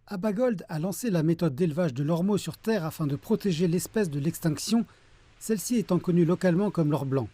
Abagold a lancé la méthode d'élevage de l'ormeau sur terre afin de protéger l'espèce de l'extinction, celle-ci étant connue localement comme l'or blanc.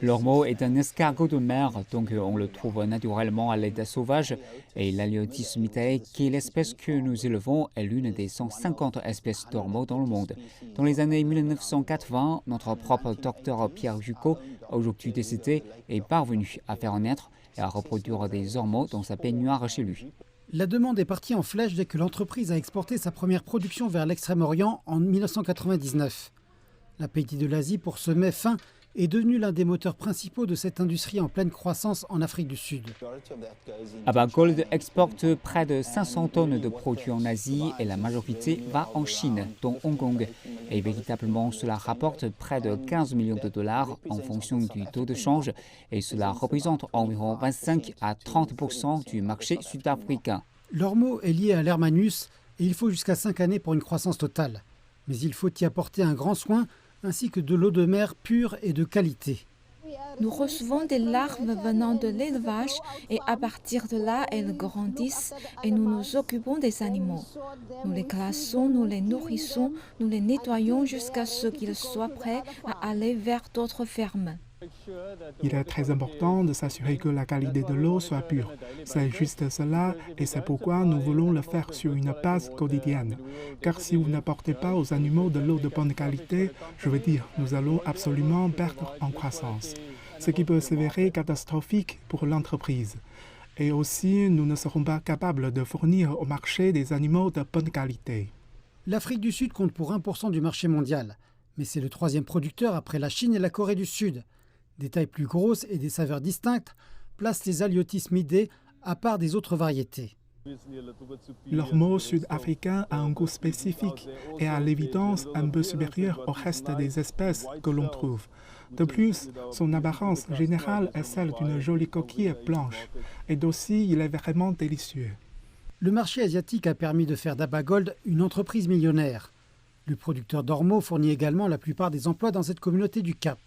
L'ormeau est un escargot de mer, donc on le trouve naturellement à l'état sauvage. Et l'Haliotis smittae, qui est l'espèce que nous élevons, est l'une des 150 espèces d'ormeaux dans le monde. Dans les années 1980, notre propre docteur Pierre Jucot, aujourd'hui décédé, est parvenu à faire naître et à reproduire des ormeaux dans sa baignoire chez lui. La demande est partie en flèche dès que l'entreprise a exporté sa première production vers l'Extrême-Orient en 1999. L'appétit de l'Asie pour ce mets fin est devenu l'un des moteurs principaux de cette industrie en pleine croissance en Afrique du Sud. Abagold exporte près de 500 tonnes de produits en Asie et la majorité va en Chine, dont Hong Kong. Et véritablement, cela rapporte près de 15 millions de dollars en fonction du taux de change et cela représente environ 25 à 30% du marché sud-africain. L'ormeau est lié à l'Hermanus et il faut jusqu'à 5 années pour une croissance totale. Mais il faut y apporter un grand soin ainsi que de l'eau de mer pure et de qualité. Nous recevons des larves venant de l'élevage et à partir de là, elles grandissent et nous nous occupons des animaux. Nous les classons, nous les nourrissons, nous les nettoyons jusqu'à ce qu'ils soient prêts à aller vers d'autres fermes. Il est très important de s'assurer que la qualité de l'eau soit pure. C'est juste cela et c'est pourquoi nous voulons le faire sur une base quotidienne. Car si vous n'apportez pas aux animaux de l'eau de bonne qualité, je veux dire, nous allons absolument perdre en croissance. Ce qui peut s'avérer catastrophique pour l'entreprise. Et aussi, nous ne serons pas capables de fournir au marché des animaux de bonne qualité. L'Afrique du Sud compte pour 1% du marché mondial, mais c'est le troisième producteur après la Chine et la Corée du Sud. Des tailles plus grosses et des saveurs distinctes placent les Haliotis midai à part des autres variétés. L'ormeau sud-africain a un goût spécifique et à l'évidence un peu supérieur au reste des espèces que l'on trouve. De plus, son apparence générale est celle d'une jolie coquille blanche et d'aussi il est vraiment délicieux. Le marché asiatique a permis de faire d'Abagold une entreprise millionnaire. Le producteur d'ormeau fournit également la plupart des emplois dans cette communauté du Cap.